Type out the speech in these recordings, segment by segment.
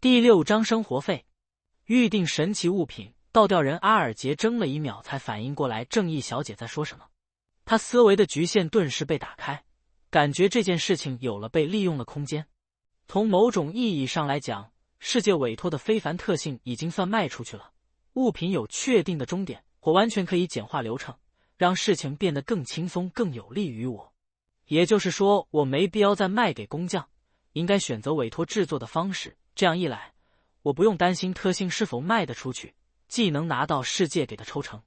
第6章生活费。预定神奇物品，倒吊人阿尔杰怔了1秒才反应过来正义小姐在说什么。他思维的局限顿时被打开，感觉这件事情有了被利用的空间。从某种意义上来讲，世界委托的非凡特性已经算卖出去了。物品有确定的终点，我完全可以简化流程，让事情变得更轻松，更有利于我。也就是说，我没必要再卖给工匠，应该选择委托制作的方式。这样一来，我不用担心特性是否卖得出去，既能拿到世界给的抽成，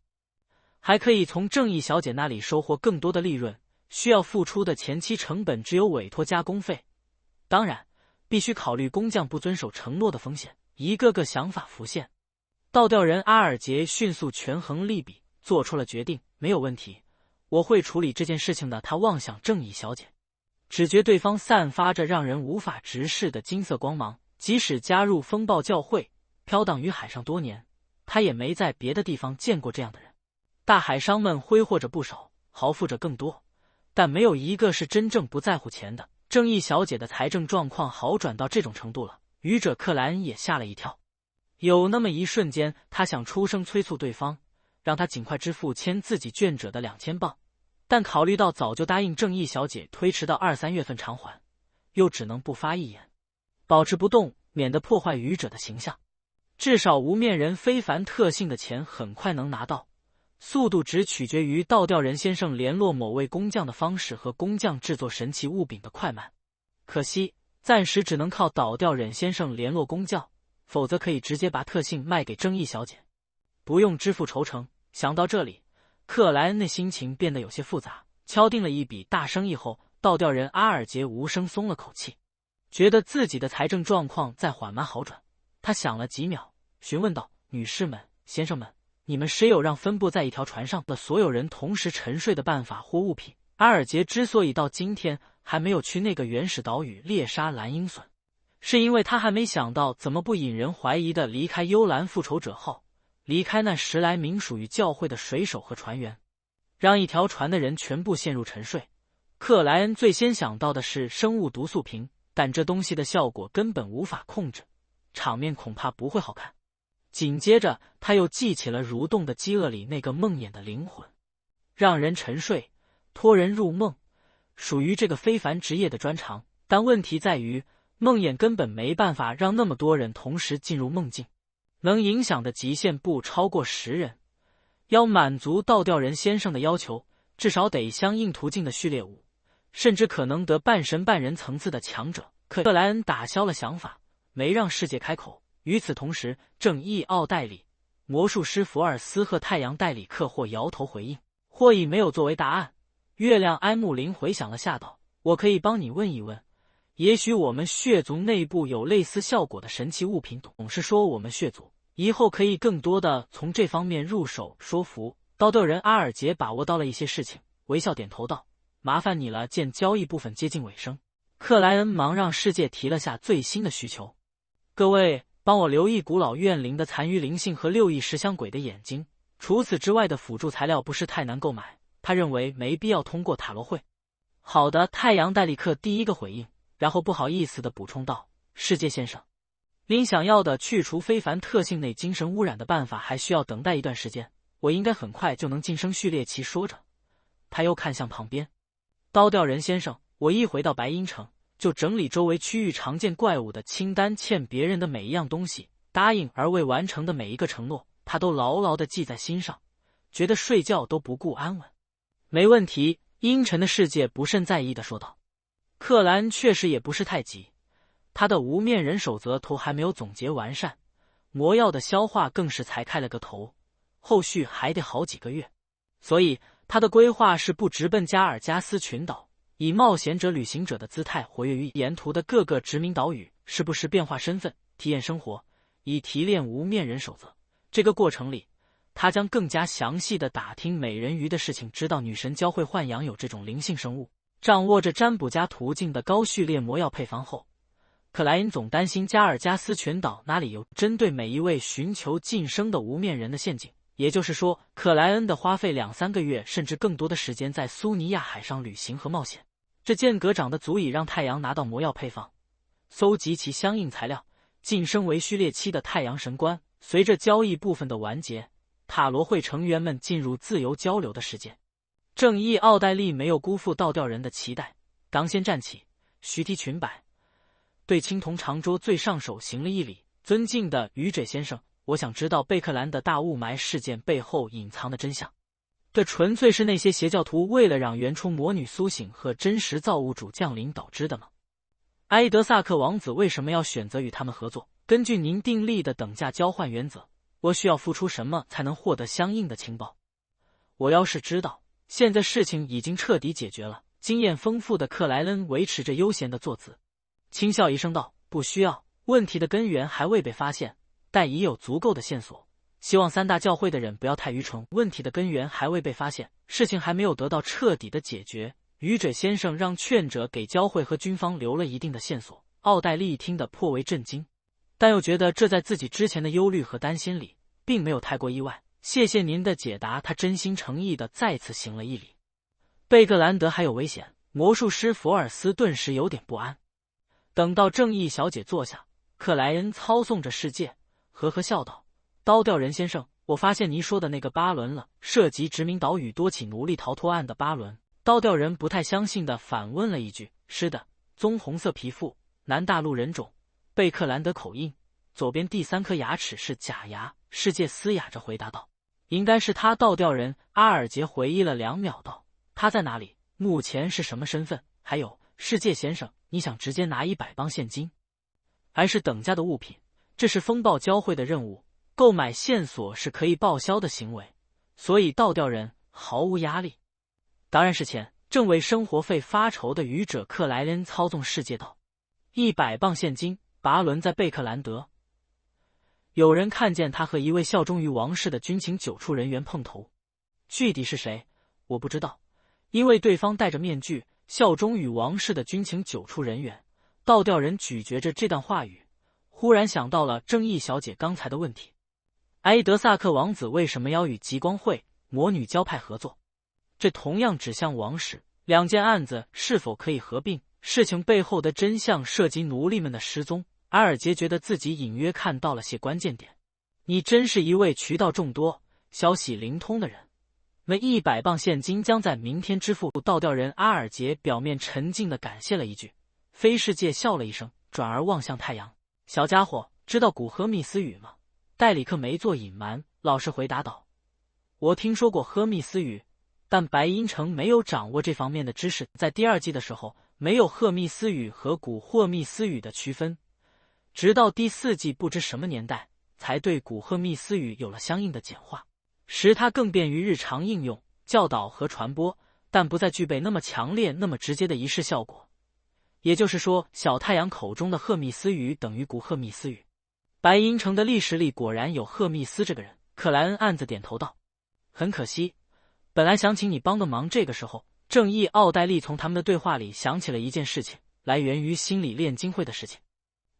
还可以从正义小姐那里收获更多的利润。需要付出的前期成本只有委托加工费，当然必须考虑工匠不遵守承诺的风险。一个个想法浮现，倒吊人阿尔杰迅速权衡利弊，做出了决定。没有问题，我会处理这件事情的。他望向正义小姐，只觉对方散发着让人无法直视的金色光芒。即使加入风暴教会，飘荡于海上多年，他也没在别的地方见过这样的人。大海商们挥霍着不少，豪富着更多，但没有一个是真正不在乎钱的。正义小姐的财政状况好转到这种程度了，愚者克莱恩也吓了一跳。有那么一瞬间，他想出声催促对方，让他尽快支付欠自己卷者的2000镑，但考虑到早就答应正义小姐推迟到2、3月份偿还，又只能不发一言，保持不动，免得破坏愚者的形象。至少无面人非凡特性的钱很快能拿到，速度只取决于倒吊人先生联络某位工匠的方式和工匠制作神奇物品的快慢。可惜暂时只能靠倒吊人先生联络工匠，否则可以直接把特性卖给正义小姐，不用支付抽成。想到这里，克莱恩的心情变得有些复杂。敲定了一笔大生意后，倒吊人阿尔杰无声松了口气，觉得自己的财政状况在缓慢好转。他想了几秒，询问道：“女士们、先生们，你们谁有让分布在一条船上的所有人同时沉睡的办法或物品？”阿尔杰之所以到今天还没有去那个原始岛屿猎杀蓝鹰隼，是因为他还没想到怎么不引人怀疑的离开幽兰复仇者号，离开那10来名属于教会的水手和船员，让一条船的人全部陷入沉睡。克莱恩最先想到的是生物毒素瓶，但这东西的效果根本无法控制，场面恐怕不会好看。紧接着他又记起了蠕动的饥饿里那个梦魇的灵魂，让人沉睡，拖人入梦，属于这个非凡职业的专长。但问题在于，梦魇根本没办法让那么多人同时进入梦境，能影响的极限不超过10人。要满足倒吊人先生的要求，至少得相应途径的序列5，甚至可能得半神半人层次的强者。克莱恩打消了想法，没让世界开口。与此同时，正义奥黛丽、魔术师福尔斯和太阳代理克或摇头回应，或已没有作为答案。月亮埃姆林回想了下道：“我可以帮你问一问，也许我们血族内部有类似效果的神奇物品。”总是说我们血族以后可以更多的从这方面入手说服。倒吊人阿尔杰把握到了一些事情，微笑点头道：“麻烦你了。”见交易部分接近尾声，克莱恩忙让世界提了下最新的需求：“各位，帮我留意古老怨灵的残余灵性和6亿石像鬼的眼睛。除此之外的辅助材料不是太难购买，他认为没必要通过塔罗会。”好的，太阳戴利克第一个回应，然后不好意思地补充道：“世界先生，您想要的去除非凡特性内精神污染的办法还需要等待一段时间，我应该很快就能晋升序列期。”说着，他又看向旁边：“刀吊人先生，我一回到白鹰城，就整理周围区域常见怪物的清单，欠别人的每一样东西，答应而未完成的每一个承诺，他都牢牢地记在心上，觉得睡觉都不顾安稳。”“没问题。”阴沉的世界不甚在意地说道。克兰确实也不是太急，他的无面人守则头还没有总结完善，魔药的消化更是才开了个头，后续还得好几个月，所以他的规划是不直奔加尔加斯群岛，以冒险者旅行者的姿态活跃于沿途的各个殖民岛屿，时不时变化身份，体验生活，以提炼无面人守则。这个过程里，他将更加详细地打听美人鱼的事情，知道女神教会豢养有这种灵性生物，掌握着占卜家途径的高序列魔药配方后，克莱因总担心加尔加斯群岛哪里有针对每一位寻求晋升的无面人的陷阱。也就是说，克莱恩的花费2、3个月甚至更多的时间在苏尼亚海上旅行和冒险，这间隔长得足以让太阳拿到魔药配方，搜集其相应材料，晋升为序列期的太阳神官。随着交易部分的完结，塔罗会成员们进入自由交流的时间。正义奥黛丽没有辜负倒吊人的期待，刚先站起，徐提裙摆，对青铜长桌最上手行了一礼：“尊敬的愚者先生，我想知道贝克兰的大雾霾事件背后隐藏的真相。这纯粹是那些邪教徒为了让原初魔女苏醒和真实造物主降临导致的吗？埃德萨克王子为什么要选择与他们合作？根据您订立的等价交换原则，我需要付出什么才能获得相应的情报？我要是知道，现在事情已经彻底解决了。”经验丰富的克莱恩维持着悠闲的坐姿，轻笑一声道：“不需要，问题的根源还未被发现，但已有足够的线索。希望三大教会的人不要太愚蠢。问题的根源还未被发现，事情还没有得到彻底的解决。愚者先生让劝者给教会和军方留了一定的线索。”奥黛丽听得颇为震惊，但又觉得这在自己之前的忧虑和担心里并没有太过意外。谢谢您的解答，他真心诚意的再次行了一礼。贝克兰德还有危险，魔术师福尔斯顿时有点不安。等到正义小姐坐下，克莱恩操纵着世界，呵呵笑道：“刀吊人先生，我发现您说的那个巴伦了，涉及殖民岛屿多起奴隶逃脱案的巴伦。”刀吊人不太相信的反问了一句：“是的，棕红色皮肤，南大陆人种，贝克兰德口音，左边第3颗牙齿是假牙。”世界嘶哑着回答道：“应该是他。”倒吊人阿尔杰回忆了2秒道：“他在哪里？目前是什么身份？还有，世界先生，你想直接拿100磅现金，还是等价的物品？这是风暴教会的任务，购买线索是可以报销的行为，所以倒吊人毫无压力。当然是钱。”正为生活费发愁的愚者克莱恩操纵世界道：“100磅现金。”拔伦在贝克兰德，有人看见他和一位效忠于王室的军情9处人员碰头，具体是谁我不知道，因为对方戴着面具。效忠于王室的军情9处人员，倒吊人咀嚼着这段话语，忽然想到了正义小姐刚才的问题：埃德萨克王子为什么要与极光会魔女教派合作？这同样指向王室。2件案子是否可以合并？事情背后的真相涉及奴隶们的失踪。阿尔杰觉得自己隐约看到了些关键点。你真是一位渠道众多、消息灵通的人。那100磅现金将在明天支付。倒吊人阿尔杰表面沉静地感谢了一句，非世界笑了一声，转而望向太阳：“小家伙，知道古赫密斯语吗？”戴里克没做隐瞒，老实回答道：“我听说过赫密斯语，但白银城没有掌握这方面的知识。在第2季的时候，没有赫密斯语和古霍密斯语的区分，直到第4季不知什么年代，才对古赫密斯语有了相应的简化，使它更便于日常应用、教导和传播，但不再具备那么强烈、那么直接的仪式效果。也就是说，小太阳口中的赫密斯语等于古赫密斯语。白银城的历史里果然有赫密斯这个人。”克莱恩暗自点头道：“很可惜，本来想请你帮个忙。”这个时候，正义奥黛丽从他们的对话里想起了一件事情，来源于心理炼金会的事情。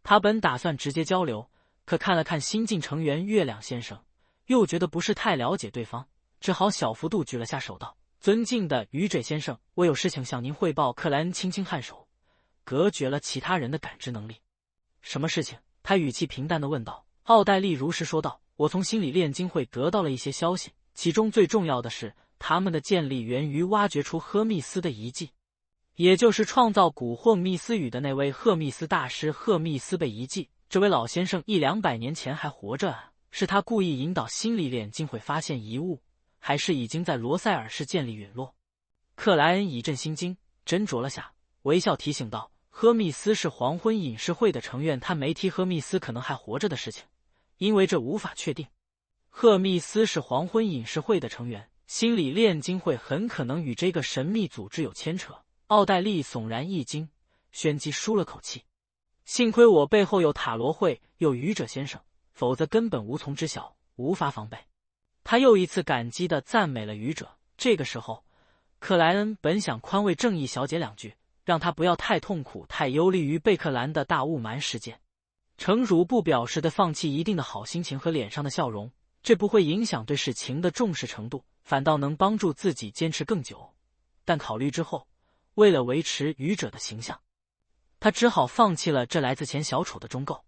他本打算直接交流，可看了看新晋成员月亮先生，又觉得不是太了解对方，只好小幅度举了下手道：“尊敬的愚者先生，我有事情向您汇报。”克莱恩轻轻颔首，隔绝了其他人的感知能力。“什么事情？”他语气平淡地问道。奥黛丽如实说道：“我从心理炼金会得到了一些消息，其中最重要的是，他们的建立源于挖掘出赫密斯的遗迹，也就是创造古霍密斯语的那位赫密斯大师。赫密斯被遗迹，这位老先生100-200年前还活着啊？是他故意引导心理炼金会发现遗物，还是已经在罗塞尔市建立陨落？”克莱恩一阵心惊，斟酌了下，微笑提醒道：“赫密斯是黄昏隐士会的成员，他没提赫密斯可能还活着的事情，因为这无法确定。赫密斯是黄昏隐士会的成员，心理炼金会很可能与这个神秘组织有牵扯。”奥黛丽悚然一惊，旋即舒了口气：“幸亏我背后有塔罗会，有愚者先生，否则根本无从知晓，无法防备。”他又一次感激地赞美了愚者。这个时候，克莱恩本想宽慰正义小姐2句，让她不要太痛苦、太忧虑于贝克兰的大雾霾事件。诚如不表示的放弃一定的好心情和脸上的笑容，这不会影响对事情的重视程度，反倒能帮助自己坚持更久。但考虑之后，为了维持愚者的形象，他只好放弃了这来自前小丑的忠告。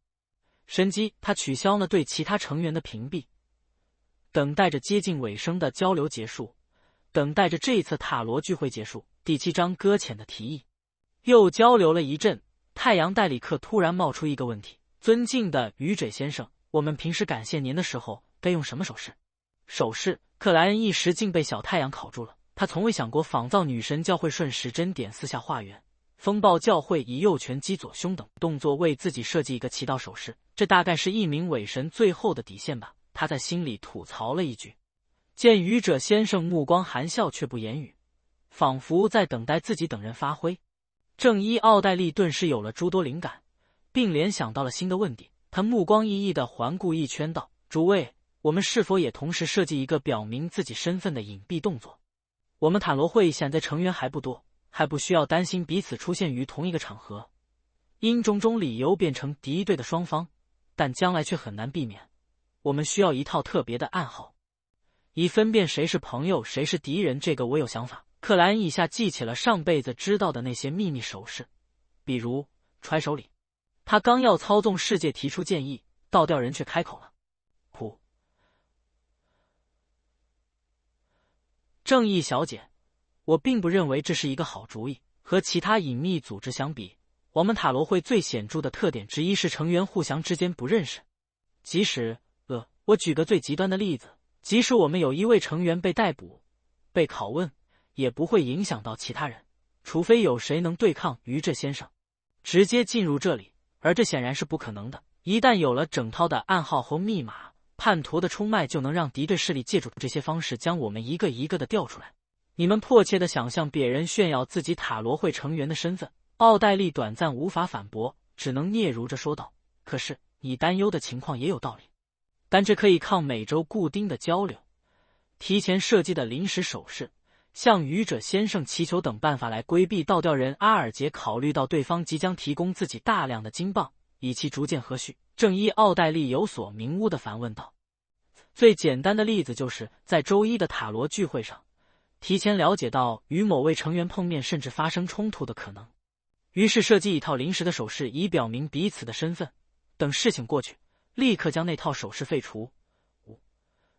神机他取消了对其他成员的屏蔽，等待着接近尾声的交流结束，等待着这一次塔罗聚会结束。第7章搁浅的提议。又交流了一阵，太阳戴里克突然冒出一个问题：尊敬的愚者先生，我们平时感谢您的时候该用什么手势？手势？克莱恩一时竟被小太阳考住了。他从未想过仿造女神教会顺时针点4下画圆，风暴教会以右拳击左胸等动作为自己设计一个祈祷手势，这大概是一名伪神最后的底线吧。他在心里吐槽了一句。见愚者先生目光含笑却不言语，仿佛在等待自己等人发挥。正一奥黛丽顿时有了诸多灵感，并联想到了新的问题。他目光熠熠地环顾一圈道：诸位，我们是否也同时设计一个表明自己身份的隐蔽动作？我们塔罗会现在成员还不多，还不需要担心彼此出现于同一个场合，因种种理由变成敌对的双方，但将来却很难避免。我们需要一套特别的暗号，以分辨谁是朋友谁是敌人。这个我有想法。克莱恩以下记起了上辈子知道的那些秘密手势，比如揣手里。他刚要操纵世界提出建议，倒吊人却开口了：噗！正义小姐，我并不认为这是一个好主意。和其他隐秘组织相比，我们塔罗会最显著的特点之一是成员互相之间不认识。即使我举个最极端的例子，即使我们有一位成员被逮捕、被拷问，也不会影响到其他人，除非有谁能对抗愚者先生，直接进入这里，而这显然是不可能的。一旦有了整套的暗号和密码，叛徒的出卖就能让敌对势力借助这些方式将我们一个一个的调出来。你们迫切的想向别人炫耀自己塔罗会成员的身份。奥黛丽短暂无法反驳，只能嗫嚅着说道：可是你担忧的情况也有道理，但这可以靠每周固定的交流、提前设计的临时手势、向愚者先生祈求等办法来规避倒吊人阿尔杰考虑到对方即将提供自己大量的金棒，以其逐渐和煦。正依奥黛丽有所明悟地反问道：最简单的例子就是在周一的塔罗聚会上，提前了解到与某位成员碰面甚至发生冲突的可能，于是设计一套临时的手势以表明彼此的身份，等事情过去，立刻将那套手势废除。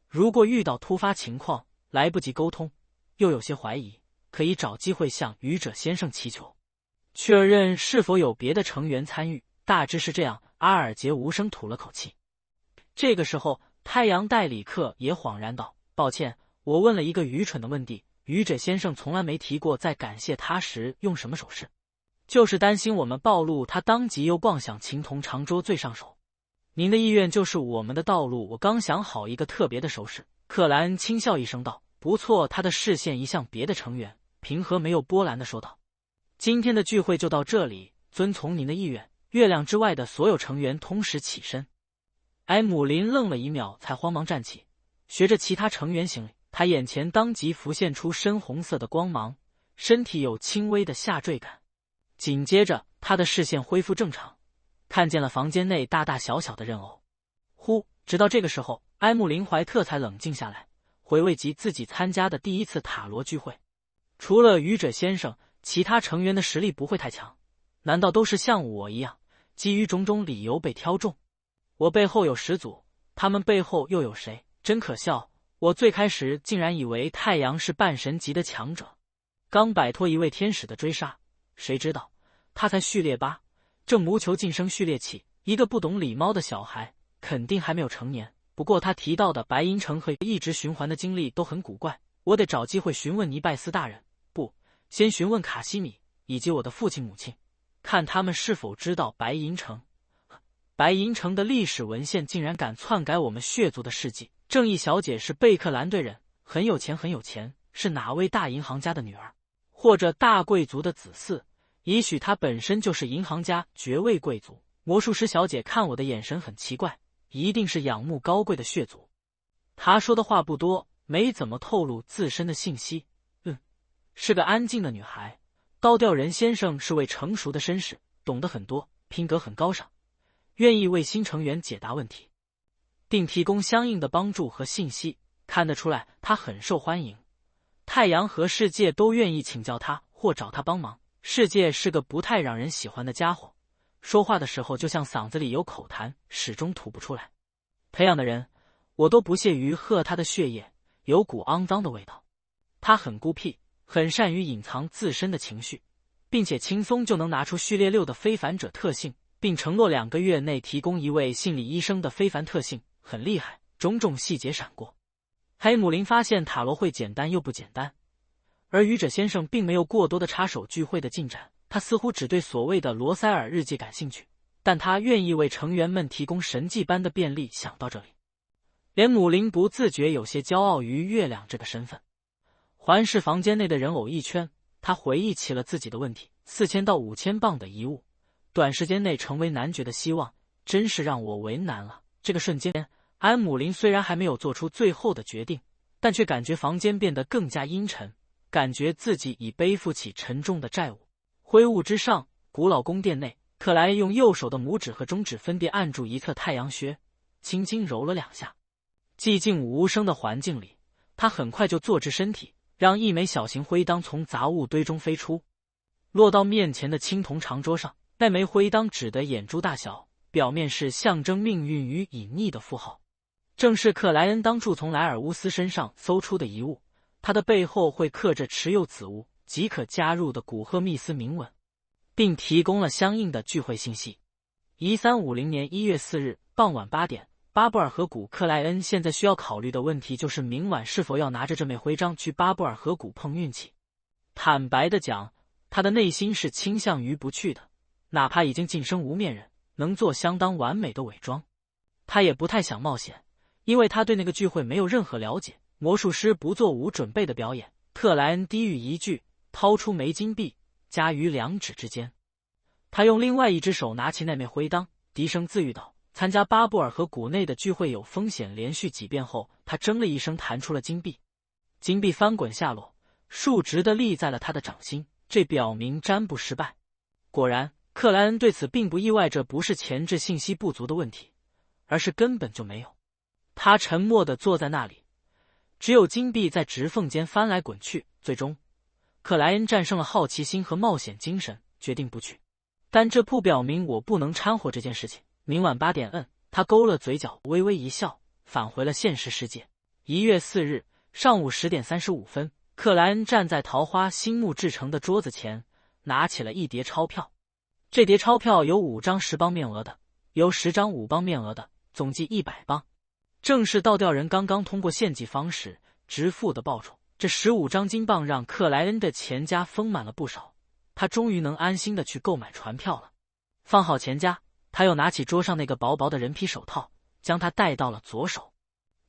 如果遇到突发情况，来不及沟通，又有些怀疑，可以找机会向愚者先生祈求，确认是否有别的成员参与。大致是这样。阿尔杰无声吐了口气。这个时候，太阳戴里克也恍然道：抱歉，我问了一个愚蠢的问题。愚者先生从来没提过在感谢他时用什么手势，就是担心我们暴露他，当即又妄想情同长桌最上手。您的意愿就是我们的道路，我刚想好一个特别的手势。克莱恩轻笑一声道：不错。他的视线移向别的成员，平和没有波澜地说道：今天的聚会就到这里，遵从您的意愿，月亮之外的所有成员同时起身。埃姆林愣了一秒，才慌忙站起，学着其他成员行礼。他眼前当即浮现出深红色的光芒，身体有轻微的下坠感。紧接着，他的视线恢复正常，看见了房间内大大小小的人偶。直到这个时候，埃姆林怀特才冷静下来，回味及自己参加的第一次塔罗聚会。除了愚者先生，其他成员的实力不会太强。难道都是像我一样，基于种种理由被挑中？我背后有10组，他们背后又有谁？真可笑！我最开始竟然以为太阳是半神级的强者，刚摆脱一位天使的追杀，谁知道他才序列8，正谋求晋升序列7。一个不懂礼貌的小孩，肯定还没有成年。不过他提到的白银城和一直循环的经历都很古怪，我得找机会询问尼拜斯大人，不，先询问卡西米以及我的父亲母亲，看他们是否知道白银城。白银城的历史文献竟然敢篡改我们血族的事迹。正义小姐是贝克兰队人，很有钱很有钱，是哪位大银行家的女儿，或者大贵族的子嗣，也许她本身就是银行家爵位贵族。魔术师小姐看我的眼神很奇怪，一定是仰慕高贵的血族。她说的话不多，没怎么透露自身的信息。是个安静的女孩。高调人先生是位成熟的绅士，懂得很多，品格很高尚，愿意为新成员解答问题，并提供相应的帮助和信息。看得出来他很受欢迎，太阳和世界都愿意请教他或找他帮忙。世界是个不太让人喜欢的家伙，说话的时候就像嗓子里有口痰，始终吐不出来。培养的人，我都不屑于喝他的血液，有股肮脏的味道。他很孤僻，很善于隐藏自身的情绪，并且轻松就能拿出序列6的非凡者特性，并承诺2个月内提供一位心理医生的非凡特性，很厉害。种种细节闪过，黑姆林发现塔罗会简单又不简单，而愚者先生并没有过多的插手聚会的进展。他似乎只对所谓的罗塞尔日记感兴趣，但他愿意为成员们提供神迹般的便利。想到这里，连姆林不自觉有些骄傲于月亮这个身份。环视房间内的人偶一圈，他回忆起了自己的问题：4000到5000磅的遗物，短时间内成为男爵的希望，真是让我为难了。这个瞬间，安姆林虽然还没有做出最后的决定，但却感觉房间变得更加阴沉，感觉自己已背负起沉重的债务。灰雾之上，古老宫殿内，克莱恩用右手的拇指和中指分别按住一侧太阳穴，轻轻揉了2下。寂静无声的环境里，他很快就坐直身体，让一枚小型徽章从杂物堆中飞出，落到面前的青铜长桌上。那枚徽章只得眼珠大小，表面是象征命运与隐匿的符号，正是克莱恩当初从莱尔乌斯身上搜出的遗物。它的背后会刻着持有此物即可加入的古赫密斯铭文，并提供了相应的聚会信息。1350年1月4日傍晚8点，巴布尔河谷。克莱恩现在需要考虑的问题就是明晚是否要拿着这枚徽章去巴布尔河谷碰运气。坦白的讲，他的内心是倾向于不去的，哪怕已经晋升无面人，能做相当完美的伪装，他也不太想冒险，因为他对那个聚会没有任何了解。魔术师不做无准备的表演。特莱恩低语一句，掏出枚金币，夹于2指之间。他用另外一只手拿起那枚徽章，低声自语道：“参加巴布尔河谷内的聚会有风险。”连续几遍后，他铮了一声，弹出了金币。金币翻滚下落，竖直地立在了他的掌心，这表明占卜失败。果然，克莱恩对此并不意外，这不是前置信息不足的问题，而是根本就没有。他沉默地坐在那里，只有金币在指缝间翻来滚去。最终，克莱恩战胜了好奇心和冒险精神，决定不去。但这不表明我不能掺和这件事情。明晚8点，他勾了嘴角，微微一笑，返回了现实世界。1月4日上午10点35分，克莱恩站在桃花心木制成的桌子前，拿起了一叠钞票。这叠钞票有5张10磅面额的，有10张5磅面额的，总计100磅。正是倒吊人刚刚通过献祭方式支付的报酬。这15张金棒让克莱恩的钱夹丰满了不少，他终于能安心的去购买船票了。放好钱夹，他又拿起桌上那个薄薄的人皮手套，将它戴到了左手。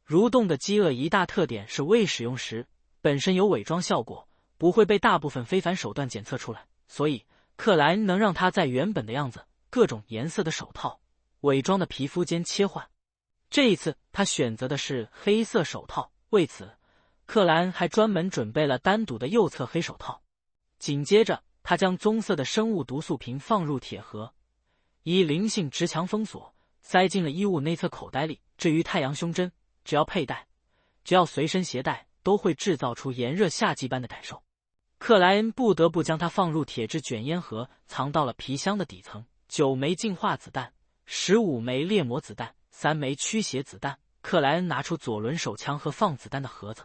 蠕动的饥饿一大特点是未使用时本身有伪装效果，不会被大部分非凡手段检测出来，所以克莱恩能让他在原本的样子、各种颜色的手套、伪装的皮肤间切换。这一次他选择的是黑色手套，为此克莱恩还专门准备了单独的右侧黑手套。紧接着他将棕色的生物毒素瓶放入铁盒，以灵性直墙封锁，塞进了衣物内侧口袋里。至于太阳胸针，只要佩戴，只要随身携带，都会制造出炎热夏季般的感受。克莱恩不得不将它放入铁质卷烟盒，藏到了皮箱的底层。9枚进化子弹，15枚猎魔子弹，3枚驱邪子弹。克莱恩拿出左轮手枪和放子弹的盒子，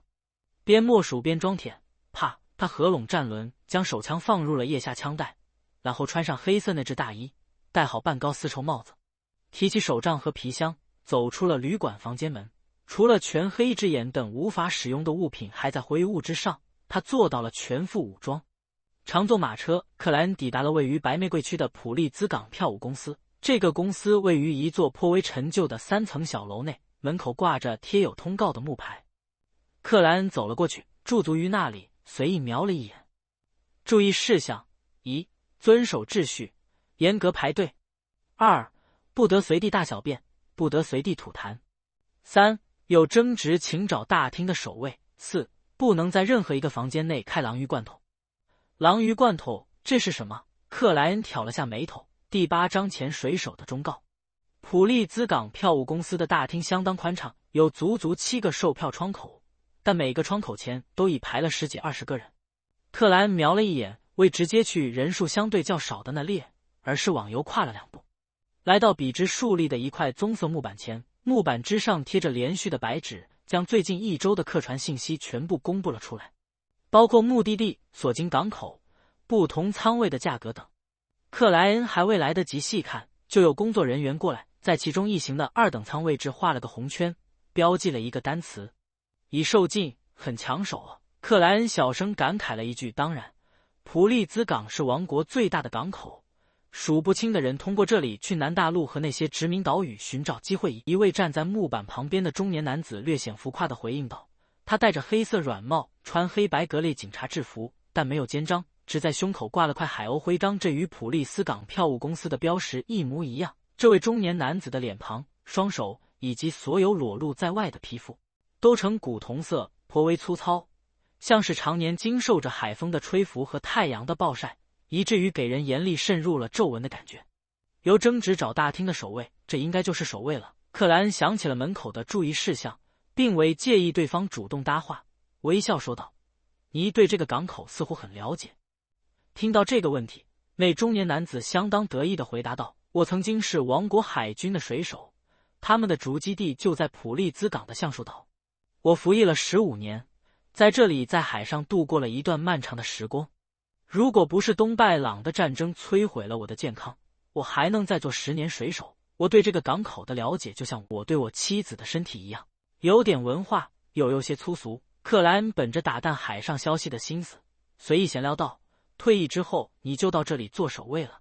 边默数边装填。啪！他合拢战轮，将手枪放入了腋下枪袋，然后穿上黑色内置大衣，戴好半高丝绸帽子，提起手杖和皮箱，走出了旅馆房间门。除了全黑之眼等无法使用的物品还在灰雾之上，他做到了全副武装。常坐马车，克莱恩抵达了位于白玫瑰区的普利兹港票务公司。这个公司位于一座颇为陈旧的3层小楼内，门口挂着贴有通告的木牌。克莱恩走了过去，驻足于那里，随意瞄了一眼。注意事项： 1. 遵守秩序，严格排队。 2. 不得随地大小便，不得随地吐痰。 3. 有争执请找大厅的守卫。 4. 不能在任何一个房间内开狼鱼罐头。狼鱼罐头，这是什么？克莱恩挑了下眉头。第8章潜水手的忠告。普利兹港票务公司的大厅相当宽敞，有足足7个售票窗口，但每个窗口前都已排了10几20个人。克莱恩瞄了一眼，未直接去人数相对较少的那列，而是往右跨了2步。来到笔直竖立的一块棕色木板前，木板之上贴着连续的白纸，将最近1周的客船信息全部公布了出来，包括目的地、所经港口、不同舱位的价格等。克莱恩还未来得及细看，就有工作人员过来，在其中一行的2等舱位置画了个红圈，标记了一个单词：已售罄，很抢手啊。克莱恩小声感慨了一句：当然，普利兹港是王国最大的港口，数不清的人通过这里去南大陆和那些殖民岛屿寻找机会。一位站在木板旁边的中年男子略显浮夸地回应道，他戴着黑色软帽，穿黑白格类警察制服，但没有肩章，只在胸口挂了块海鸥徽章，这与普利斯港票务公司的标识一模一样。这位中年男子的脸庞、双手以及所有裸露在外的皮肤都呈古铜色，颇为粗糙，像是常年经受着海风的吹拂和太阳的暴晒，以至于给人严厉渗入了皱纹的感觉。由争执找大厅的守卫，这应该就是守卫了。克莱恩想起了门口的注意事项，并未介意对方主动搭话，微笑说道：你对这个港口似乎很了解。听到这个问题，那中年男子相当得意地回答道：我曾经是王国海军的水手，他们的驻基地就在普利兹港的橡树岛。我服役了15年，在这里在海上度过了一段漫长的时光。如果不是东拜朗的战争摧毁了我的健康，我还能再做10年水手。我对这个港口的了解就像我对我妻子的身体一样，有点文化，有些粗俗。克莱恩本着打探海上消息的心思，随意闲聊道：退役之后你就到这里做守卫了？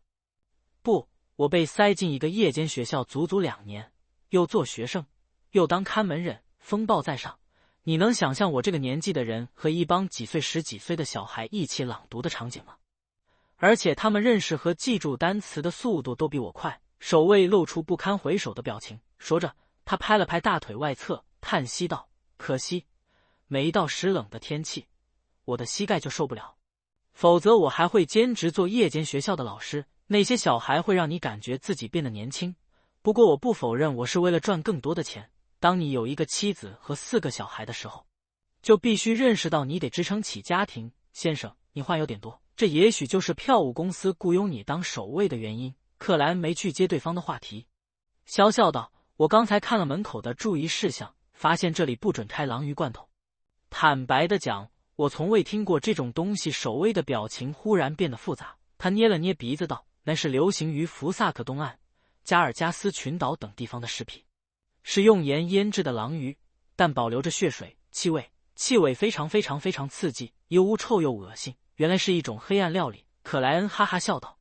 不，我被塞进一个夜间学校足足2年，又做学生，又当看门人，风暴在上。你能想象我这个年纪的人和一帮几岁10几岁的小孩一起朗读的场景吗？而且他们认识和记住单词的速度都比我快。守卫露出不堪回首的表情，说着，他拍了拍大腿外侧，叹息道：可惜，每一到时冷的天气，我的膝盖就受不了。否则我还会兼职做夜间学校的老师，那些小孩会让你感觉自己变得年轻。不过我不否认我是为了赚更多的钱。当你有一个妻子和4个小孩的时候，就必须认识到你得支撑起家庭。先生，你话有点多，这也许就是票务公司雇佣你当守卫的原因。克莱恩没去接对方的话题，笑笑道：我刚才看了门口的注意事项，发现这里不准开鲮鱼罐头。坦白的讲，我从未听过这种东西。守卫的表情忽然变得复杂，他捏了捏鼻子道：那是流行于福萨克东岸、加尔加斯群岛等地方的食品，是用盐腌制的鲮鱼，但保留着血水气味非常刺激，又污臭又恶心，原来是一种黑暗料理。克莱恩哈哈笑道：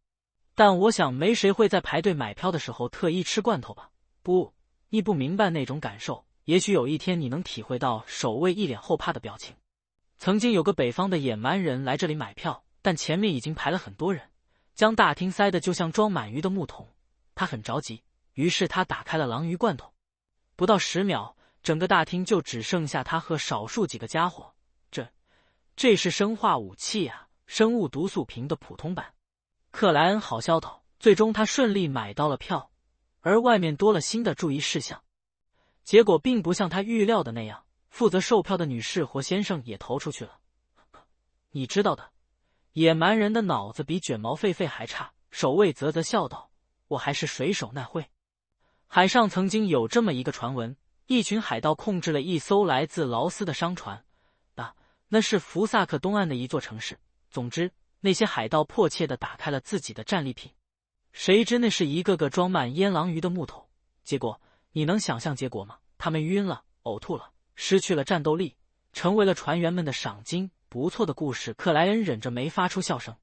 但我想没谁会在排队买票的时候特意吃罐头吧？不，你不明白那种感受，也许有一天你能体会到守卫一脸后怕的表情。曾经有个北方的野蛮人来这里买票，但前面已经排了很多人，将大厅塞得就像装满鱼的木桶。他很着急，于是他打开了鲮鱼罐头。不到10秒，整个大厅就只剩下他和少数几个家伙。这是生化武器啊，生物毒素瓶的普通版。克莱恩好笑道：最终他顺利买到了票，而外面多了新的注意事项。结果并不像他预料的那样，负责售票的女士或先生也投出去了。你知道的，野蛮人的脑子比卷毛狒狒还差。守卫啧笑道：我还是水手那会。海上曾经有这么一个传闻，一群海盗控制了一艘来自劳斯的商船，那是福萨克东岸的一座城市。总之，那些海盗迫切地打开了自己的战利品，谁知那是一个个装满腌鲮鱼的木头。结果你能想象结果吗？他们晕了，呕吐了，失去了战斗力，成为了船员们的赏金。不错的故事。克莱恩忍着没发出笑声，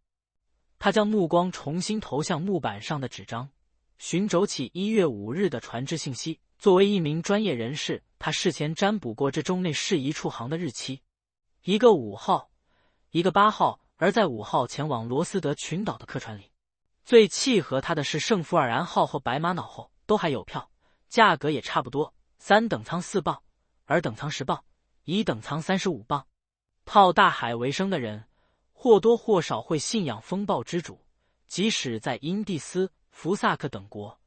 他将目光重新投向木板上的纸张，寻找起1月5日的船只信息。作为一名专业人士，他事前占卜过这中内适宜出航的日期，一个5号，一个8号。而在5号前往罗斯德群岛的客船里，最契合他的是圣福尔安号和白玛瑙号，都还有票，价格也差不多，3等舱4磅，2等舱10磅，1等舱35磅。靠大海为生的人，或多或少会信仰风暴之主，即使在因蒂斯、福萨克等国，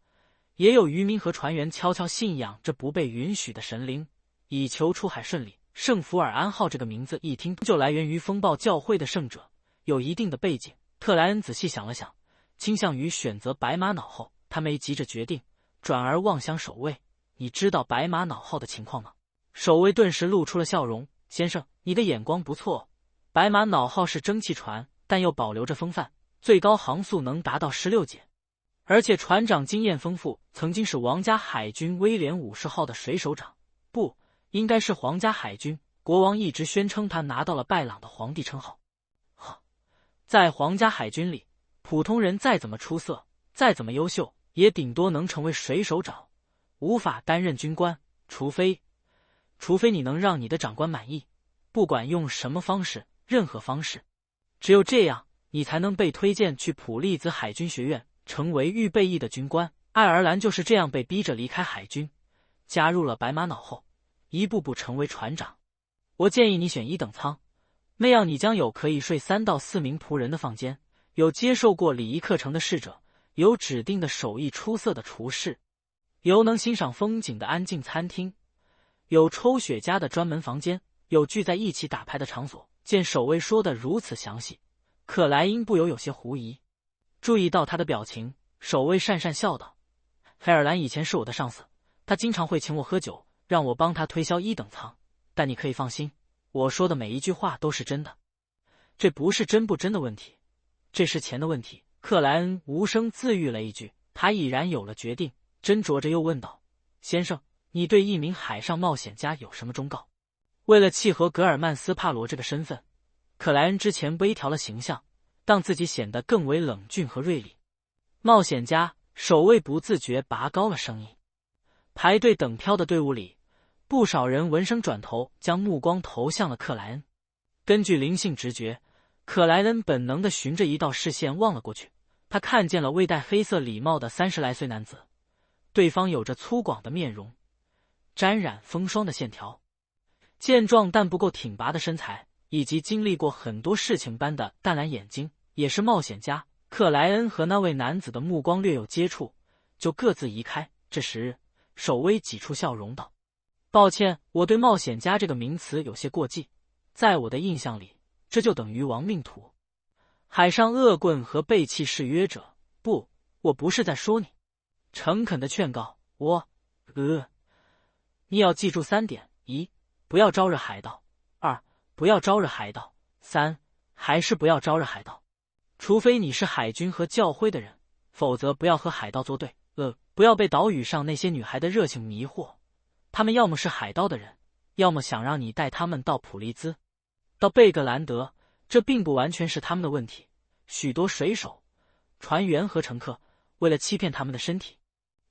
也有渔民和船员悄悄信仰这不被允许的神灵，以求出海顺利。圣福尔安号这个名字一听就来源于风暴教会的圣者，有一定的背景。特莱恩仔细想了想，倾向于选择白玛瑙号，他没急着决定，转而望向守卫：“你知道白马脑号的情况吗？”守卫顿时露出了笑容：“先生，你的眼光不错。白马脑号是蒸汽船，但又保留着风范，最高航速能达到16节，而且船长经验丰富，曾经是王家海军威廉50号的水手长，不，应该是皇家海军。国王一直宣称他拿到了拜朗的皇帝称号。在皇家海军里，普通人再怎么出色，再怎么优秀，也顶多能成为水手长，无法担任军官，除非你能让你的长官满意，不管用什么方式，任何方式，只有这样，你才能被推荐去普利兹海军学院，成为预备役的军官。爱尔兰就是这样被逼着离开海军，加入了白马脑后，一步步成为船长。我建议你选1等舱，那样你将有可以睡3到4名仆人的房间，有接受过礼仪课程的侍者，有指定的手艺出色的厨师，有能欣赏风景的安静餐厅，有抽雪茄的专门房间，有聚在一起打牌的场所。见守卫说的如此详细，克莱因不由有些狐疑。注意到他的表情，守卫讪讪笑道：“费尔兰以前是我的上司，他经常会请我喝酒，让我帮他推销1等舱。但你可以放心，我说的每一句话都是真的。这不是真不真的问题，这是钱的问题。”克莱恩无声自语了一句，他已然有了决定，斟酌着又问道：“先生，你对一名海上冒险家有什么忠告？”为了契合格尔曼斯帕罗这个身份，克莱恩之前微调了形象，让自己显得更为冷峻和锐利。冒险家，守卫不自觉拔高了声音。排队等票的队伍里，不少人闻声转头，将目光投向了克莱恩。根据灵性直觉，克莱恩本能地循着一道视线望了过去，他看见了未戴黑色礼帽的30来岁男子，对方有着粗犷的面容，沾染风霜的线条，健壮但不够挺拔的身材，以及经历过很多事情般的淡蓝眼睛，也是冒险家。克莱恩和那位男子的目光略有接触，就各自移开。这时，守卫挤出笑容道：“抱歉，我对冒险家这个名词有些过激，在我的印象里，这就等于亡命徒、海上恶棍和背弃誓约者。不，我不是在说你。诚恳的劝告我，你要记住3点：1. 不要招惹海盗； 2. 不要招惹海盗； 3. 还是不要招惹海盗。除非你是海军和教会的人，否则不要和海盗作对。不要被岛屿上那些女孩的热情迷惑，他们要么是海盗的人，要么想让你带他们到普利兹、到贝格兰德。这并不完全是他们的问题。许多水手、船员和乘客为了欺骗他们的身体，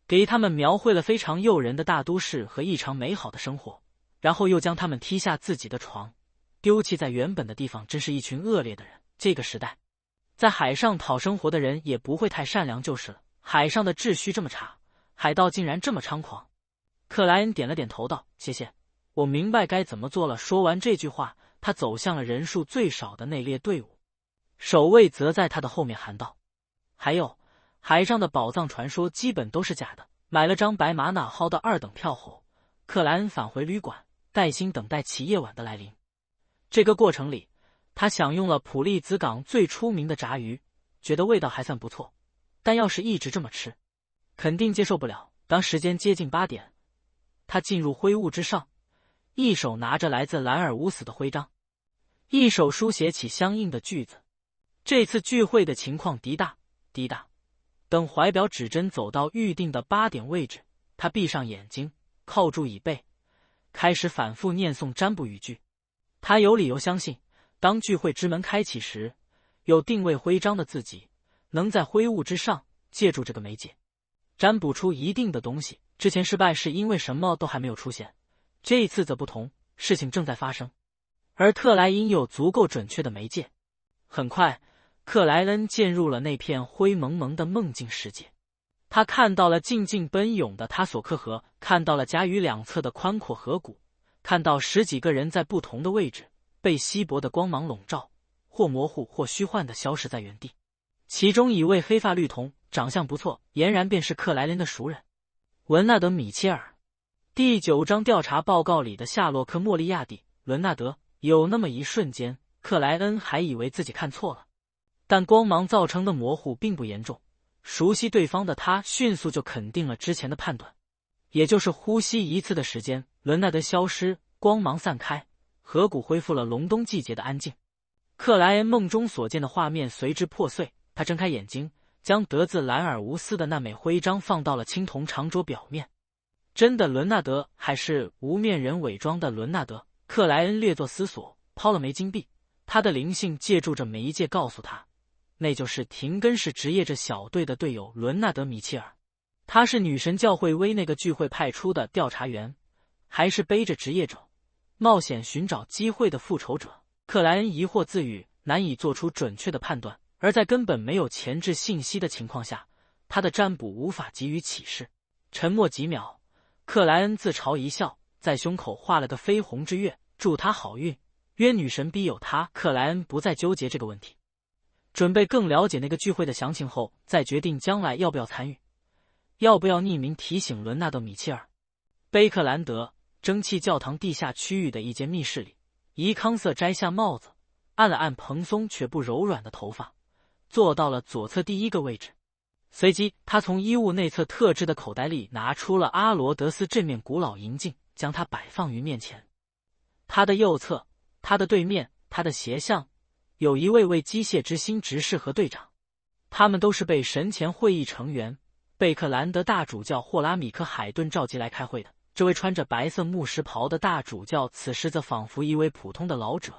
给他们描绘了非常诱人的大都市和异常美好的生活，然后又将他们踢下自己的床，丢弃在原本的地方。真是一群恶劣的人。这个时代，在海上讨生活的人也不会太善良就是了。海上的秩序这么差，海盗竟然这么猖狂。克莱恩点了点头道：“谢谢，我明白该怎么做了。”说完这句话，他走向了人数最少的那列队伍。守卫则在他的后面喊道：“还有，海上的宝藏传说基本都是假的。”买了张白马哪号的2等票后，克莱恩返回旅馆，耐心等待其夜晚的来临。这个过程里，他享用了普利兹港最出名的炸鱼，觉得味道还算不错，但要是一直这么吃，肯定接受不了。当时间接近8点，他进入灰雾之上，一手拿着来自兰尔乌斯的徽章，一手书写起相应的句子。这次聚会的情况滴答滴答。等怀表指针走到预定的8点位置，他闭上眼睛，靠住椅背，开始反复念诵占卜语句。他有理由相信，当聚会之门开启时，有定位徽章的自己能在灰雾之上借助这个媒介占卜出一定的东西。之前失败是因为什么都还没有出现，这一次则不同，事情正在发生，而特莱因有足够准确的媒介。很快，克莱恩进入了那片灰蒙蒙的梦境世界。他看到了静静奔涌的塔索克河，看到了甲屿两侧的宽阔河谷，看到10几个人在不同的位置被稀薄的光芒笼罩，或模糊或虚幻地消失在原地。其中一位黑发绿瞳，长相不错，俨然便是克莱林的熟人文纳德·米切尔。第9章调查报告里的夏洛克·莫利亚蒂·伦纳德。有那么一瞬间，克莱恩还以为自己看错了，但光芒造成的模糊并不严重，熟悉对方的他迅速就肯定了之前的判断，也就是呼吸一次的时间，伦纳德消失，光芒散开，河谷恢复了隆冬季节的安静。克莱恩梦中所见的画面随之破碎，他睁开眼睛，将得自兰尔无斯的那枚徽章放到了青铜长桌表面。真的伦纳德还是无面人伪装的伦纳德？克莱恩略作思索，抛了枚金币。他的灵性借助着媒介告诉他，那就是廷根市职业者小队的队友伦纳德·米切尔。他是女神教会为那个聚会派出的调查员，还是背着职业者冒险寻找机会的复仇者？克莱恩疑惑自语，难以做出准确的判断。而在根本没有前置信息的情况下，他的占卜无法给予启示。沉默几秒，克莱恩自嘲一笑，在胸口画了个绯红之月，祝他好运。约女神庇佑他。克莱恩不再纠结这个问题，准备更了解那个聚会的详情后再决定将来要不要参与，要不要匿名提醒伦纳德·米切尔。贝克兰德蒸汽教堂地下区域的一间密室里，伊康瑟摘下帽子，按了按蓬松却不柔软的头发，坐到了左侧第一个位置。随即他从衣物内侧特制的口袋里拿出了阿罗德斯这面古老银镜，将它摆放于面前。他的右侧，他的对面，他的斜向，有一位机械之心执事和队长，他们都是被神前会议成员贝克兰德大主教霍拉米克海顿召集来开会的。这位穿着白色牧师袍的大主教此时则仿佛一位普通的老者，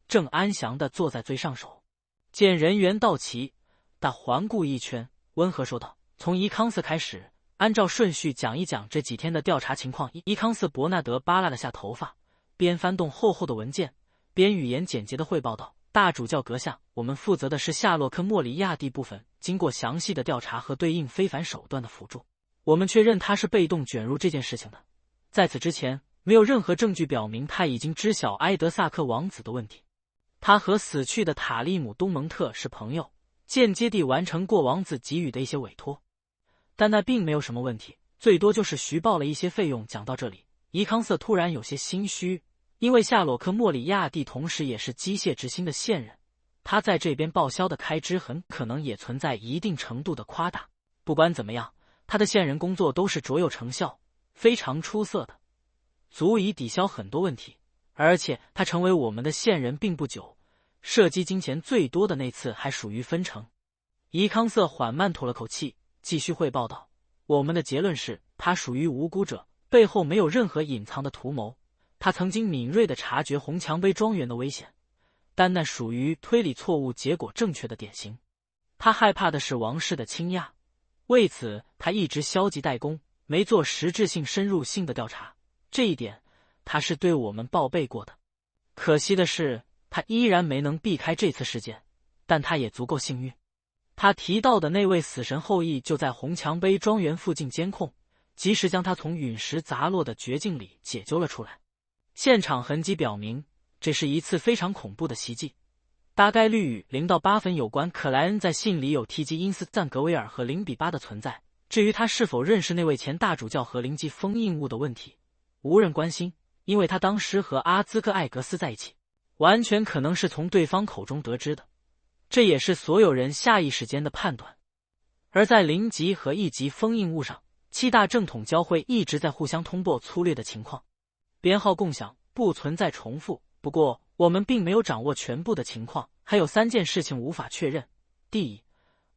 正安详地坐在最上首。见人员到齐，他环顾一圈，温和说道：“从伊康瑟开始，按照顺序讲一讲这几天的调查情况。”伊康瑟·伯纳德扒拉了下头发，边翻动厚厚的文件，边语言简洁地汇报道：“大主教阁下，我们负责的是夏洛克·莫里亚蒂部分，经过详细的调查和对应非凡手段的辅助，我们确认他是被动卷入这件事情的。在此之前，没有任何证据表明他已经知晓埃德萨克王子的问题。他和死去的塔利姆·东蒙特是朋友，间接地完成过王子给予的一些委托，但那并没有什么问题，最多就是虚报了一些费用。”讲到这里，伊康瑟突然有些心虚，因为夏洛克·莫里亚蒂同时也是机械之心的现任，他在这边报销的开支很可能也存在一定程度的夸大。不管怎么样，他的现任工作都是卓有成效，非常出色的，足以抵消很多问题。而且他成为我们的现任并不久，涉及金钱最多的那次还属于分成。伊康瑟缓慢吐了口气，继续汇报道：“我们的结论是，他属于无辜者，背后没有任何隐藏的图谋。他曾经敏锐地察觉红墙碑庄园的危险，但那属于推理错误结果正确的典型。他害怕的是王室的倾轧，为此他一直消极怠工，没做实质性深入性的调查。这一点他是对我们报备过的。可惜的是，他依然没能避开这次事件，但他也足够幸运。他提到的那位死神后裔就在红墙碑庄园附近监控，及时将他从陨石砸落的绝境里解救了出来。现场痕迹表明，这是一次非常恐怖的袭击，大概率与0到8分有关。克莱恩在信里有提及因斯赞格维尔和0比8的存在，至于他是否认识那位前大主教和灵迹封印物的问题，无人关心，因为他当时和阿兹克艾格斯在一起，完全可能是从对方口中得知的，这也是所有人下意识间的判断。而在0级和1级封印物上，7大正统教会一直在互相通报粗略的情况，编号共享，不存在重复。不过我们并没有掌握全部的情况，还有3件事情无法确认。第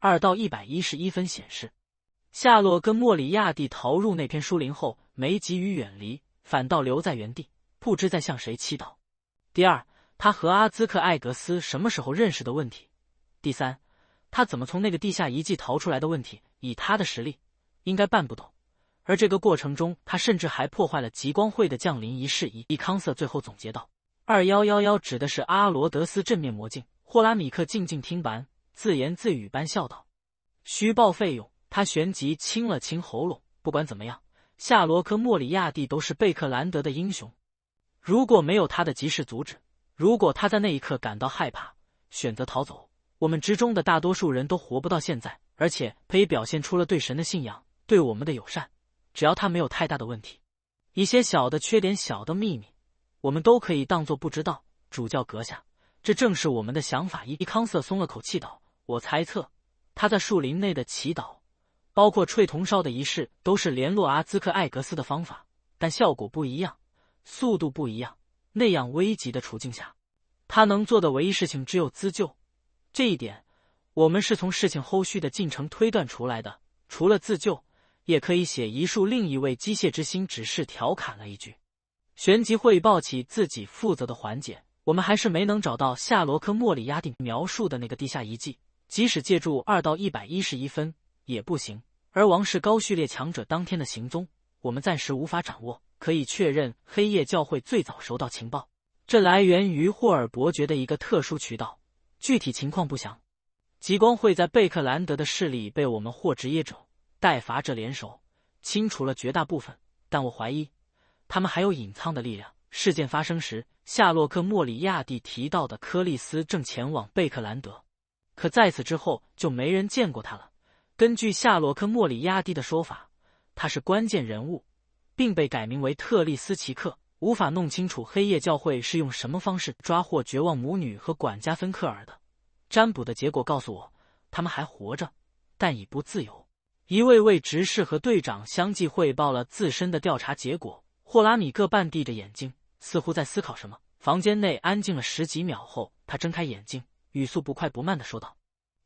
2到111分显示，夏洛跟莫里亚蒂逃入那片树林后，没急于远离，反倒留在原地，不知在向谁祈祷。第2，他和阿兹克艾格斯什么时候认识的问题。第3，他怎么从那个地下遗迹逃出来的问题。以他的实力，应该办不懂。而这个过程中，他甚至还破坏了极光会的降临仪式。伊康瑟最后总结道：“2111指的是阿罗德斯正面魔镜。”霍拉米克静静听完，自言自语般笑道：“虚报费用。”他旋即清了清喉咙。不管怎么样，夏罗克·莫里亚蒂都是贝克兰德的英雄。如果没有他的及时阻止，如果他在那一刻感到害怕，选择逃走，我们之中的大多数人都活不到现在。而且佩表现出了对神的信仰，对我们的友善。只要他没有太大的问题，一些小的缺点、小的秘密，我们都可以当作不知道。主教阁下，这正是我们的想法。伊康瑟松了口气道：“我猜测，他在树林内的祈祷，包括吹铜烧的仪式，都是联络阿兹克艾格斯的方法，但效果不一样，速度不一样。那样危急的处境下，他能做的唯一事情只有自救。这一点，我们是从事情后续的进程推断出来的。除了自救，也可以写一述另一位机械之星只是调侃了一句。旋即汇报起自己负责的环节，我们还是没能找到夏罗克·莫里亚蒂描述的那个地下遗迹，即使借助2到111分也不行。而王室高序列强者当天的行踪，我们暂时无法掌握。可以确认，黑夜教会最早收到情报，这来源于霍尔伯爵的一个特殊渠道，具体情况不详。极光会在贝克兰德的势力被我们或职业者、代罚者联手清除了绝大部分，但我怀疑他们还有隐藏的力量。事件发生时，夏洛克·莫里亚蒂提到的柯利斯正前往贝克兰德，可在此之后就没人见过他了。根据夏洛克·莫里亚蒂的说法，他是关键人物，并被改名为特利斯奇克。无法弄清楚黑夜教会是用什么方式抓获绝望母女和管家芬克尔的。占卜的结果告诉我，他们还活着，但已不自由。一位位执事和队长相继汇报了自身的调查结果。霍拉米各半闭着眼睛，似乎在思考什么。房间内安静了10几秒后，他睁开眼睛，语速不快不慢地说道：“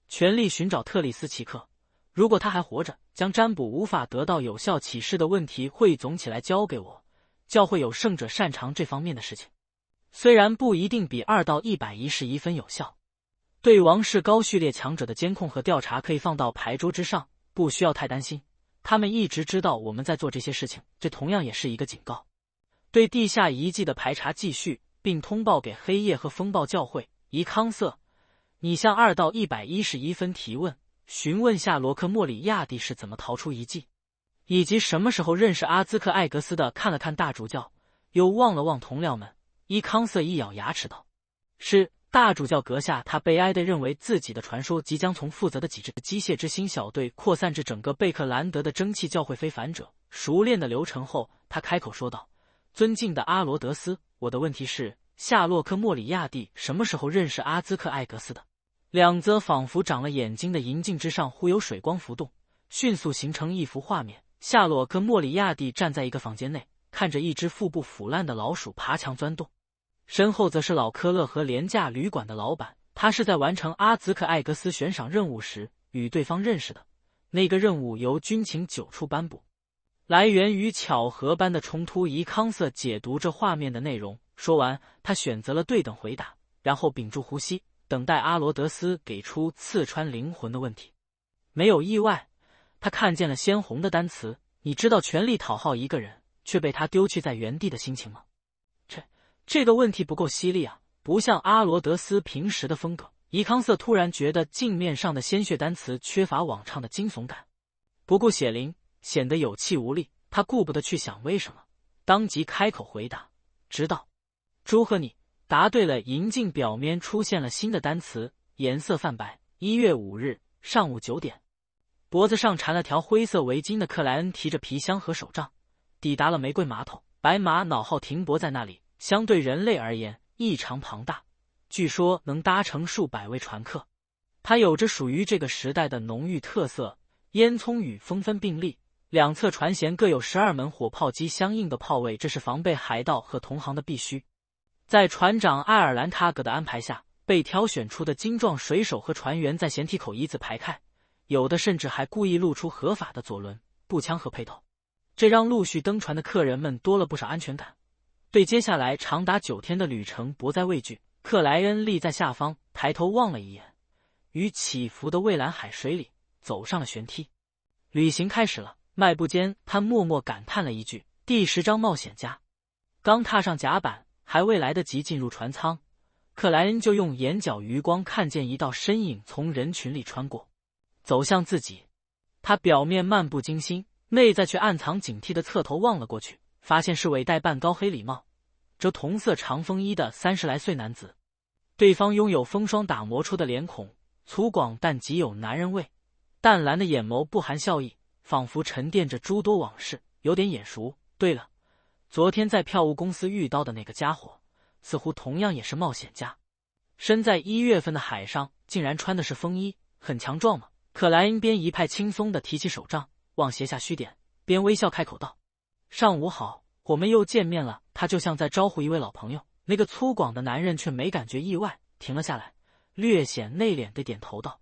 全力寻找特利斯奇克。如果他还活着，将占卜无法得到有效启示的问题汇总起来交给我。教会有圣者擅长这方面的事情，虽然不一定比2到111分有效。对王室高序列强者的监控和调查可以放到牌桌之上，不需要太担心。他们一直知道我们在做这些事情，这同样也是一个警告。对地下遗迹的排查继续，并通报给黑夜和风暴教会。伊康瑟，你向2到111分提问，询问夏罗克·莫里亚蒂是怎么逃出遗迹，以及什么时候认识阿兹克艾格斯的。看了看大主教，又望了望同僚们。伊康瑟一咬牙齿道：“是。”大主教阁下，他悲哀地认为自己的传说即将从负责的几支机械之星小队扩散至整个贝克兰德的蒸汽教会非凡者。熟练的流程后，他开口说道：“尊敬的阿罗德斯，我的问题是，夏洛克·莫里亚蒂什么时候认识阿兹克艾格斯的？”两则仿佛长了眼睛的银镜之上忽有水光浮动，迅速形成一幅画面。夏洛克·莫里亚蒂站在一个房间内，看着一只腹部腐烂的老鼠爬墙钻洞。身后则是老科勒和廉价旅馆的老板，他是在完成阿兹克艾格斯悬赏任务时与对方认识的。那个任务由军情9处颁布，来源于巧合般的冲突。伊康瑟解读这画面的内容，说完，他选择了对等回答，然后屏住呼吸，等待阿罗德斯给出刺穿灵魂的问题。没有意外，他看见了鲜红的单词。你知道全力讨好一个人，却被他丢弃在原地的心情吗？这个问题不够犀利啊，不像阿罗德斯平时的风格。伊康瑟突然觉得镜面上的鲜血单词缺乏往常的惊悚感，不顾血淋，显得有气无力。他顾不得去想为什么，当即开口回答：“知道。”祝贺你，答对了。银镜表面出现了新的单词，颜色泛白。1月5日上午9点，脖子上缠了条灰色围巾的克莱恩提着皮箱和手杖，抵达了玫瑰码头。白马脑号停泊在那里。相对人类而言异常庞大，据说能搭乘数百位船客。它有着属于这个时代的浓郁特色，烟囱与风分并立，两侧船舷各有12门火炮机相应的炮位，这是防备海盗和同行的必须。在船长爱尔兰塔格的安排下，被挑选出的精壮水手和船员在舷体口一字排开，有的甚至还故意露出合法的左轮、步枪和配头，这让陆续登船的客人们多了不少安全感。对接下来长达9天的旅程不再畏惧。克莱恩立在下方，抬头望了一眼，与起伏的蔚蓝海水里走上了舷梯。旅行开始了，迈步间他默默感叹了一句：“第10章冒险家。”刚踏上甲板，还未来得及进入船舱，克莱恩就用眼角余光看见一道身影从人群里穿过，走向自己。他表面漫不经心，内在却暗藏警惕的侧头望了过去，发现是位戴半高黑礼帽、着同色长风衣的30来岁男子。对方拥有风霜打磨出的脸孔，粗犷但极有男人味，淡蓝的眼眸不含笑意，仿佛沉淀着诸多往事，有点眼熟。对了，昨天在票务公司遇到的那个家伙，似乎同样也是冒险家。身在1月份的海上，竟然穿的是风衣，很强壮吗？克莱恩边一派轻松地提起手杖往斜下虚点，边微笑开口道：“上午好，我们又见面了。”他就像在招呼一位老朋友，那个粗犷的男人却没感觉意外，停了下来，略显内敛地点头道：“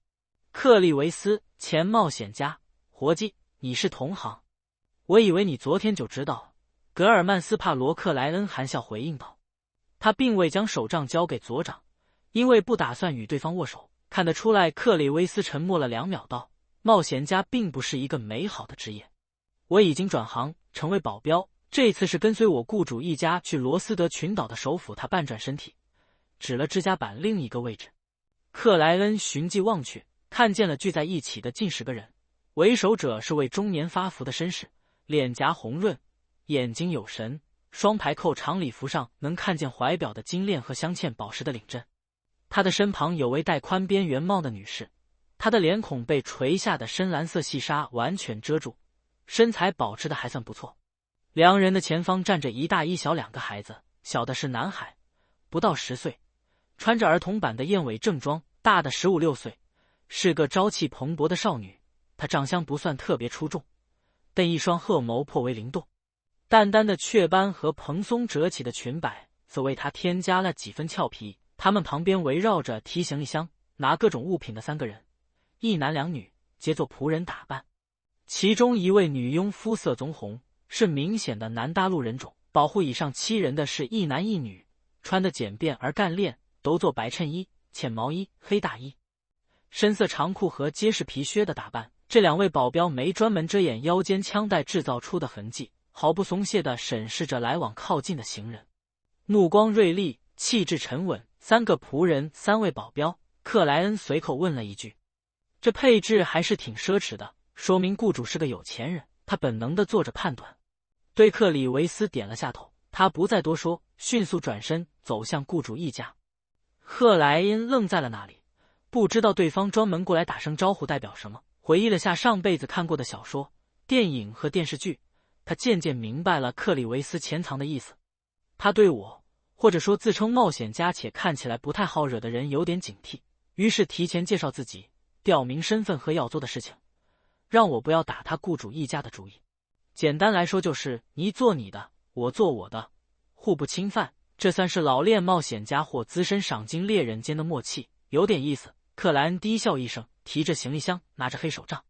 克利维斯，前冒险家，活计，你是同行。我以为你昨天就知道了。”格尔曼斯帕罗克莱恩含笑回应道。他并未将手杖交给左长，因为不打算与对方握手。看得出来，克里维斯沉默了2秒，道：“冒险家并不是一个美好的职业。我已经转行成为保镖，这次是跟随我雇主一家去罗斯德群岛的首府。”他半转身体，指了指甲板另一个位置。克莱恩循迹望去，看见了聚在一起的近10个人，为首者是位中年发福的绅士，脸颊红润，眼睛有神，双排扣长礼服上能看见怀表的金链和镶嵌宝石的领针。他的身旁有位戴宽边圆帽的女士，她的脸孔被垂下的深蓝色细纱完全遮住，身材保持的还算不错。2人的前方站着一大一小2个孩子，小的是男孩，不到10岁，穿着儿童版的燕尾正装；大的15、16岁，是个朝气蓬勃的少女。她长相不算特别出众，但一双褐眸颇为灵动。淡淡的雀斑和蓬松折起的裙摆则为她添加了几分俏皮。他们旁边围绕着提行李箱、拿各种物品的3个人，一男2女，皆做仆人打扮。其中一位女佣肤色棕红，是明显的南大陆人种。保护以上7人的是一男一女，穿得简便而干练，都做白衬衣、浅毛衣、黑大衣，深色长裤和结实皮靴的打扮。这2位保镖没专门遮掩腰间枪带制造出的痕迹，毫不松懈地审视着来往靠近的行人，目光锐利，气质沉稳。3个仆人，3位保镖。克莱恩随口问了一句：“这配置还是挺奢侈的，说明雇主是个有钱人。”他本能地做着判断，对克里维斯点了下头。他不再多说，迅速转身走向雇主一家。克莱恩愣在了那里，不知道对方专门过来打声招呼代表什么。回忆了下上辈子看过的小说、电影和电视剧，他渐渐明白了克里维斯潜藏的意思。他对我，或者说自称冒险家且看起来不太好惹的人有点警惕，于是提前介绍自己，调明身份和要做的事情，让我不要打他雇主一家的主意。简单来说就是你做你的，我做我的，互不侵犯。这算是老练冒险家或资深赏金猎人间的默契，有点意思。克莱恩低笑一声，提着行李箱，拿着黑手杖，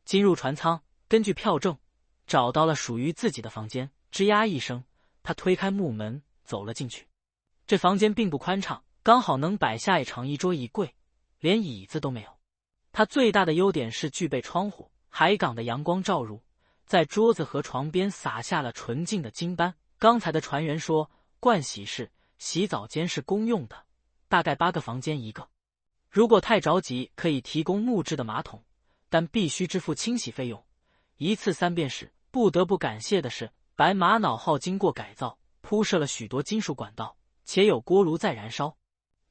进入船舱。根据票证，找到了属于自己的房间。吱呀一声，他推开木门，走了进去。这房间并不宽敞，刚好能摆下一长一桌一柜，连椅子都没有。它最大的优点是具备窗户，海港的阳光照入，在桌子和床边洒下了纯净的金斑。刚才的船员说，盥洗室、洗澡间是公用的，大概8个房间一个。如果太着急，可以提供木质的马桶，但必须支付清洗费用，一次3便士。不得不感谢的是，白玛瑙号经过改造，铺设了许多金属管道，且有锅炉在燃烧，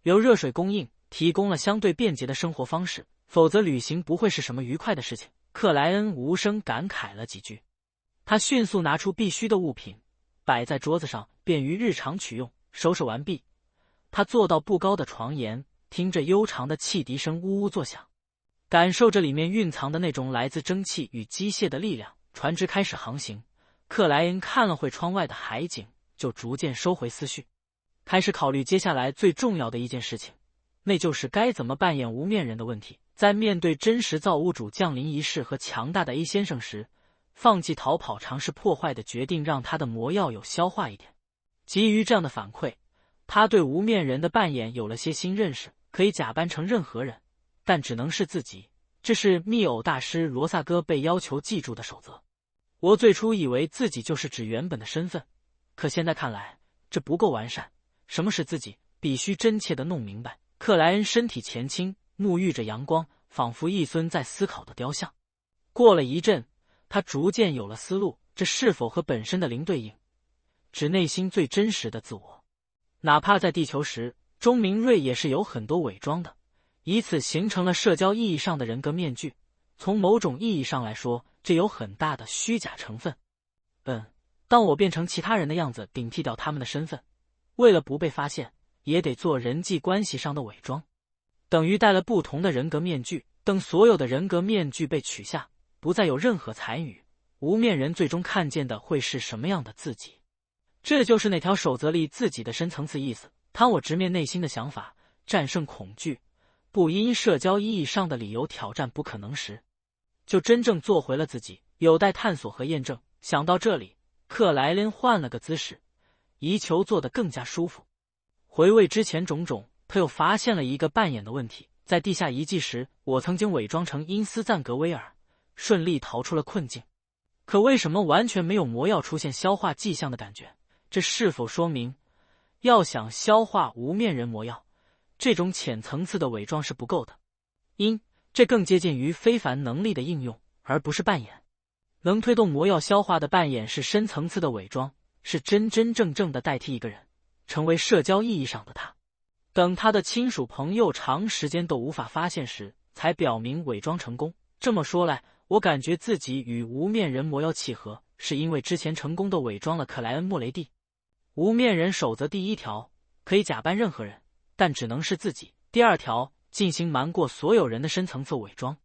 有热水供应，提供了相对便捷的生活方式，否则旅行不会是什么愉快的事情。克莱恩无声感慨了几句，他迅速拿出必须的物品，摆在桌子上，便于日常取用。收拾完毕，他坐到不高的床沿，听着悠长的汽笛声呜呜作响，感受着里面蕴藏的那种来自蒸汽与机械的力量。船只开始航行，克莱恩看了会窗外的海景，就逐渐收回思绪，开始考虑接下来最重要的一件事情，那就是该怎么扮演无面人的问题。在面对真实造物主降临仪式和强大的 A 先生时，放弃逃跑尝试破坏的决定让他的魔药有消化一点。基于这样的反馈，他对无面人的扮演有了些新认识，可以假扮成任何人，但只能是自己。这是密偶大师罗萨哥被要求记住的守则。我最初以为自己就是指原本的身份，可现在看来这不够完善。什么是自己，必须真切地弄明白。克莱恩身体前倾，沐浴着阳光，仿佛一尊在思考的雕像。过了一阵，他逐渐有了思路，这是否和本身的零对应，指内心最真实的自我。哪怕在地球时，钟明瑞也是有很多伪装的，以此形成了社交意义上的人格面具。从某种意义上来说，这有很大的虚假成分。当我变成其他人的样子，顶替掉他们的身份，为了不被发现，也得做人际关系上的伪装，等于戴了不同的人格面具。等所有的人格面具被取下，不再有任何残余，无面人最终看见的会是什么样的自己？这就是那条守则里自己的深层次意思。当我直面内心的想法，战胜恐惧，不因社交意义上的理由挑战不可能时，就真正做回了自己，有待探索和验证。想到这里，克莱恩换了个姿势，以求坐得更加舒服。回味之前种种，他又发现了一个扮演的问题。在地下遗迹时，我曾经伪装成因斯赞格威尔，顺利逃出了困境。可为什么完全没有魔药出现消化迹象的感觉？这是否说明，要想消化无面人魔药，这种浅层次的伪装是不够的？这更接近于非凡能力的应用，而不是扮演。能推动魔药消化的扮演是深层次的伪装，是真真正正的代替一个人，成为社交意义上的他。等他的亲属朋友长时间都无法发现时，才表明伪装成功。这么说来，我感觉自己与无面人魔药契合，是因为之前成功的伪装了克莱恩·莫雷蒂。无面人守则第1条，可以假扮任何人，但只能是自己。第2条，进行瞒过所有人的深层次伪装。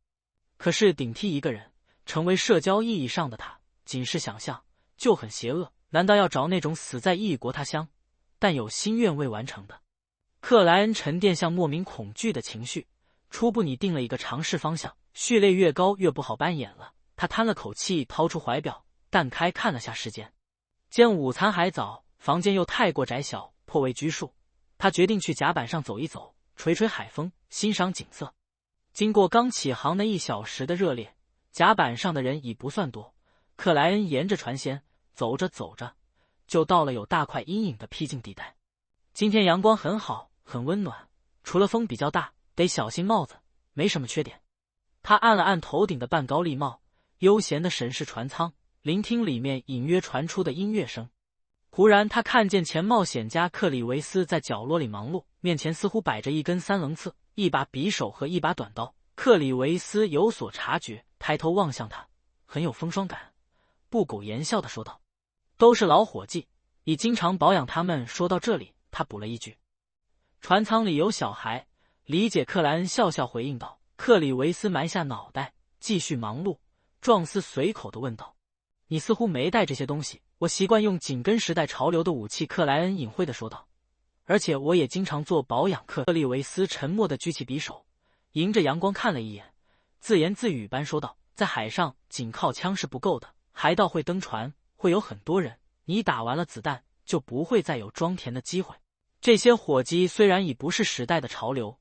可是顶替一个人，成为社交意义上的他，仅是想象就很邪恶。难道要找那种死在异国他乡，但有心愿未完成的？克莱恩沉淀向莫名恐惧的情绪，初步拟定了一个尝试方向。序列越高越不好扮演了。他叹了口气，掏出怀表，淡开看了下时间，见午餐还早，房间又太过窄小，颇为拘束。他决定去甲板上走一走，吹吹海风，欣赏景色。经过刚起航那1小时的热烈，甲板上的人已不算多。克莱恩沿着船舷走着走着，就到了有大块阴影的僻静地带。今天阳光很好，很温暖，除了风比较大，得小心帽子，没什么缺点。他按了按头顶的半高笠帽，悠闲地审视船舱，聆听里面隐约传出的音乐声。忽然他看见前冒险家克里维斯在角落里忙碌，面前似乎摆着一根3棱刺、一把匕首和一把短刀。克里维斯有所察觉，抬头望向他，很有风霜感，不苟言笑地说道：“都是老伙计，你经常保养他们。”说到这里，他补了一句：“船舱里有小孩。”理解。克莱恩笑笑回应道。克里维斯埋下脑袋，继续忙碌，壮斯随口地问道：“你似乎没带这些东西。”“我习惯用紧跟时代潮流的武器。”克莱恩隐晦地说道。“而且我也经常做保养。”克里维斯沉默地举起匕首，迎着阳光看了一眼，自言自语般说道：“在海上仅靠枪是不够的，海盗会登船，会有很多人，你打完了子弹，就不会再有装填的机会。这些火机虽然已不是时代的潮流，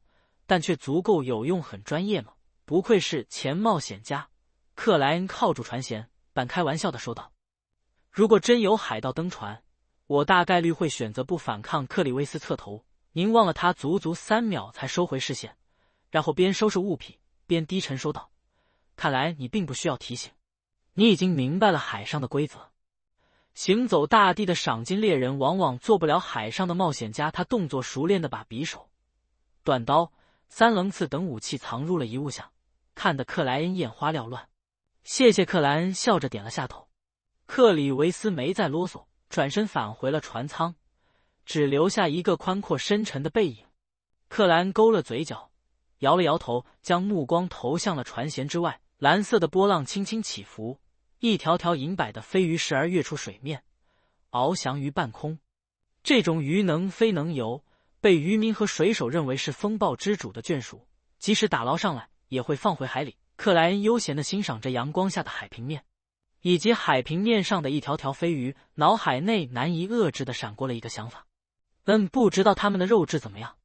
但却足够有用，很专业嘛，不愧是前冒险家。”克莱恩靠住船舷，半开玩笑地说道：“如果真有海盗登船，我大概率会选择不反抗。”克里维斯侧头凝望了他足足3秒，才收回视线，然后边收拾物品边低沉说道：“看来你并不需要提醒，你已经明白了海上的规则。行走大地的赏金猎人往往做不了海上的冒险家。”他动作熟练地把匕首、短刀、3棱刺等武器藏入了遗物箱，看得克莱恩眼花缭乱。“谢谢。”克莱恩笑着点了下头。克里维斯没再啰嗦，转身返回了船舱，只留下一个宽阔深沉的背影。克莱恩勾了嘴角，摇了摇头，将目光投向了船舷之外。蓝色的波浪轻轻起伏，一条条银摆的飞鱼时而跃出水面，翱翔于半空。这种鱼能飞能游，被渔民和水手认为是风暴之主的眷属，即使打捞上来也会放回海里。克莱恩悠闲地欣赏着阳光下的海平面，以及海平面上的一条条飞鱼，脑海内难以遏制地闪过了一个想法：不知道他们的肉质怎么样。